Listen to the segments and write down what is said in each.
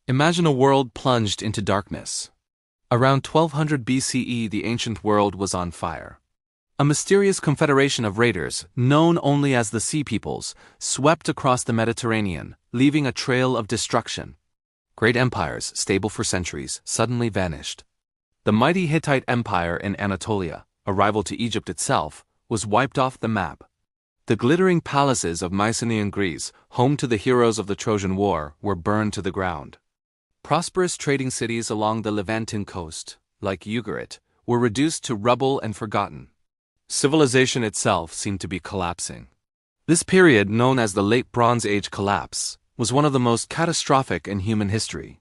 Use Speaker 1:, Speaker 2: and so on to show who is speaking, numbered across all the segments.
Speaker 1: Imagine a world plunged into darkness. Around 1200 BCE, the ancient world was on fire. A mysterious confederation of raiders, known only as the Sea Peoples, swept across the Mediterranean, leaving a trail of destruction. Great empires, stable for centuries, suddenly vanished. The mighty Hittite Empire in Anatolia, a rival to Egypt itself, was wiped off the map. The glittering palaces of Mycenaean Greece, home to the heroes of the Trojan War, were burned to the ground. Prosperous trading cities along the Levanten coast, like Ugarit, were reduced to rubble and forgotten. Civilization itself seemed to be collapsing. This period, known as the Late Bronze Age collapse, was one of the most catastrophic in human history.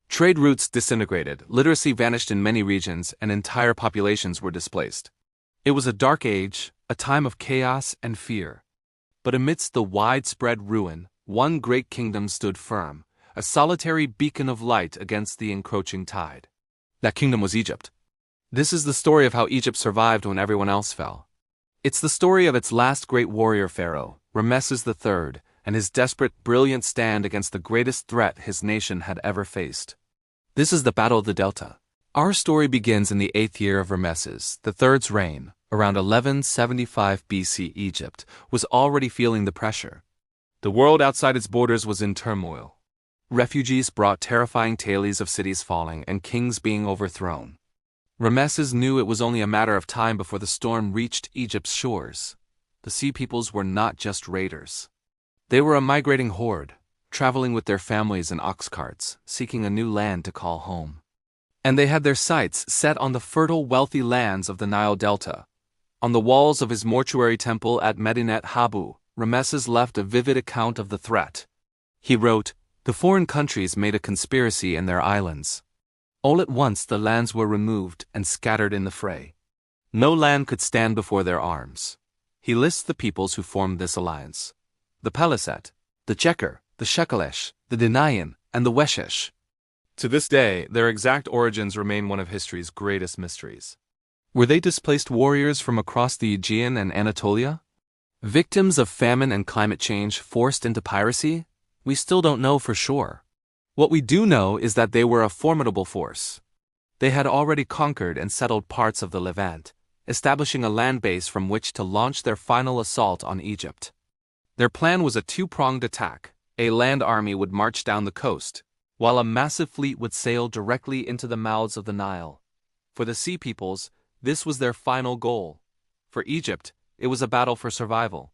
Speaker 1: Trade routes disintegrated, literacy vanished in many regions, and entire populations were displaced. It was a dark age, a time of chaos and fear. But amidst the widespread ruin, one great kingdom stood firm, a solitary beacon of light against the encroaching tide. That kingdom was Egypt. This is the story of how Egypt survived when everyone else fell. It's the story of its last great warrior pharaoh, Ramesses III, and his desperate, brilliant stand against the greatest threat his nation had ever faced. This is the Battle of the Delta. Our story begins in the 8th year of Ramesses III's reign. Around 1175 BC, Egypt was already feeling the pressure. The world outside its borders was in turmoil. Refugees brought terrifying tales of cities falling and kings being overthrown. Ramesses knew it was only a matter of time before the storm reached Egypt's shores. The Sea Peoples were not just raiders. They were a migrating horde, traveling with their families in ox carts, seeking a new land to call home. And they had their sights set on the fertile, wealthy lands of the Nile Delta. On the walls of his mortuary temple at Medinet Habu, Ramesses left a vivid account of the threat. He wrote, "The foreign countries made a conspiracy in their islands. All at once the lands were removed and scattered in the fray. No land could stand before their arms." He lists the peoples who formed this alliance: the Peliset, the Checker, the Shekelesh, the Denayan, and the Weshesh. To this day, their exact origins remain one of history's greatest mysteries. Were they displaced warriors from across the Aegean and Anatolia? Victims of famine and climate change forced into piracy? We still don't know for sure. What we do know is that they were a formidable force. They had already conquered and settled parts of the Levant, establishing a land base from which to launch their final assault on Egypt. Their plan was a two-pronged attack. A land army would march down the coast, while a massive fleet would sail directly into the mouths of the Nile. For the Sea Peoples, this was their final goal. For Egypt, it was a battle for survival.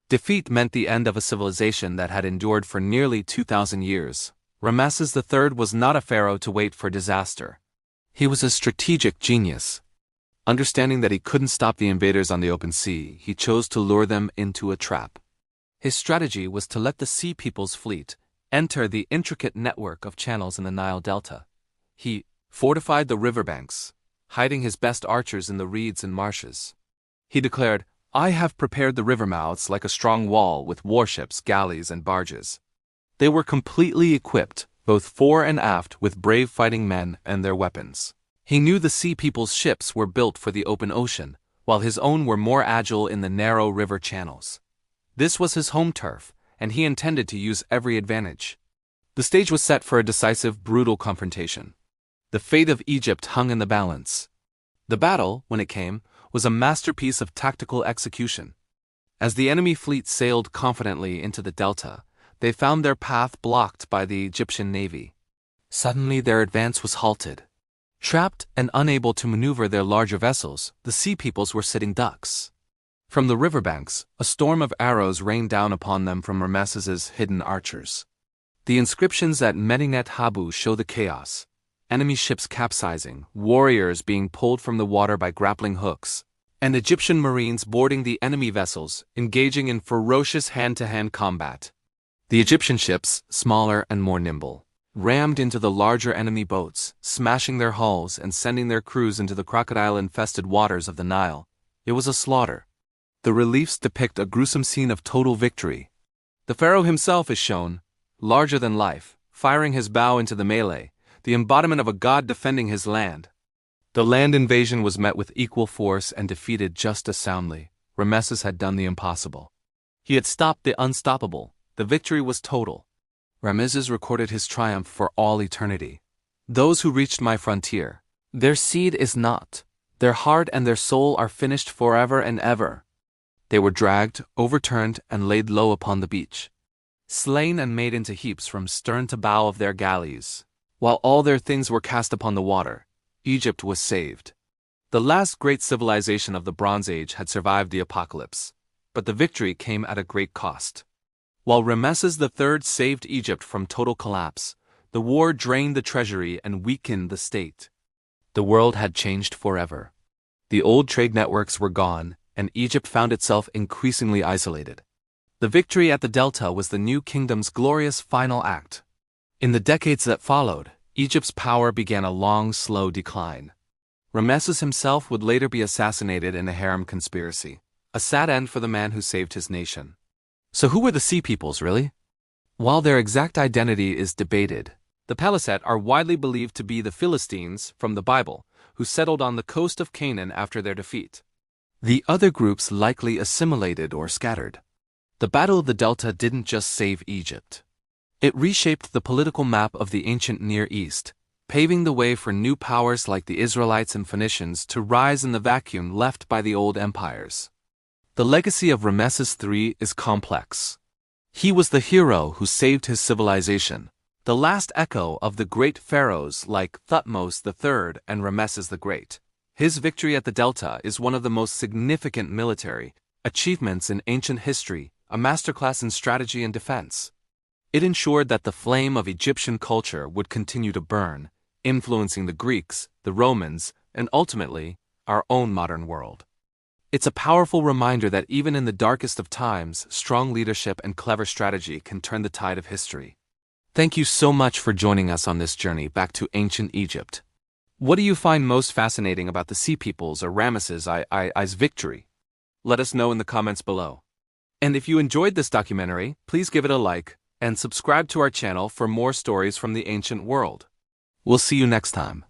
Speaker 1: Defeat meant the end of a civilization that had endured for nearly 2,000 years. Ramesses III was not a pharaoh to wait for disaster. He was a strategic genius. Understanding that he couldn't stop the invaders on the open sea, he chose to lure them into a trap. His strategy was to let the Sea Peoples' fleet enter the intricate network of channels in the Nile Delta. He fortified the riverbanks, hiding his best archers in the reeds and marshes. He declared, "I have prepared the river mouths like a strong wall with warships, galleys, and barges." They were completely equipped, both fore and aft, with brave fighting men and their weapons. He knew the Sea People's ships were built for the open ocean, while his own were more agile in the narrow river channels. This was his home turf, and he intended to use every advantage. The stage was set for a decisive, brutal confrontation. The fate of Egypt hung in the balance. The battle, when it came, was a masterpiece of tactical execution. As the enemy fleet sailed confidently into the delta, they found their path blocked by the Egyptian navy. Suddenly their advance was halted. Trapped and unable to maneuver their larger vessels, the Sea Peoples were sitting ducks. From the riverbanks, a storm of arrows rained down upon them from Ramesses's hidden archers. The inscriptions at Medinet Habu show the chaos: enemy ships capsizing, warriors being pulled from the water by grappling hooks, and Egyptian marines boarding the enemy vessels, engaging in ferocious hand-to-hand combat. The Egyptian ships, smaller and more nimble, rammed into the larger enemy boats, smashing their hulls and sending their crews into the crocodile-infested waters of the Nile. It was a slaughter. The reliefs depict a gruesome scene of total victory. The pharaoh himself is shown, larger than life, firing his bow into the melee, the embodiment of a god defending his land. The land invasion was met with equal force and defeated just as soundly. Ramesses had done the impossible. He had stopped the unstoppable. The victory was total. Ramesses recorded his triumph for all eternity. Those who reached my frontier, their seed is not. Their heart and their soul are finished forever and ever. They were dragged, overturned, and laid low upon the beach, slain and made into heaps from stern to bow of their galleys. While all their things were cast upon the water, Egypt was saved. The last great civilization of the Bronze Age had survived the apocalypse, but the victory came at a great cost. While Ramesses III saved Egypt from total collapse, the war drained the treasury and weakened the state. The world had changed forever. The old trade networks were gone, and Egypt found itself increasingly isolated. The victory at the Delta was the new kingdom's glorious final act. In the decades that followed, Egypt's power began a long, slow decline. Ramesses himself would later be assassinated in a harem conspiracy, a sad end for the man who saved his nation. So who were the Sea Peoples, really? While their exact identity is debated, the Paliset are widely believed to be the Philistines from the Bible, who settled on the coast of Canaan after their defeat. The other groups likely assimilated or scattered. The Battle of the Delta didn't just save Egypt. It reshaped the political map of the ancient Near East, paving the way for new powers like the Israelites and Phoenicians to rise in the vacuum left by the old empires. The legacy of Ramesses III is complex. He was the hero who saved his civilization, the last echo of the great pharaohs like Thutmose III and Ramesses the Great. His victory at the Delta is one of the most significant military achievements in ancient history, a masterclass in strategy and defense. It ensured that the flame of Egyptian culture would continue to burn, influencing the Greeks, the Romans, and ultimately, our own modern world. It's a powerful reminder that even in the darkest of times, strong leadership and clever strategy can turn the tide of history. Thank you so much for joining us on this journey back to ancient Egypt. What do you find most fascinating about the Sea Peoples or Ramesses I's victory? Let us know in the comments below. And if you enjoyed this documentary, please give it a like and subscribe to our channel for more stories from the ancient world. We'll see you next time.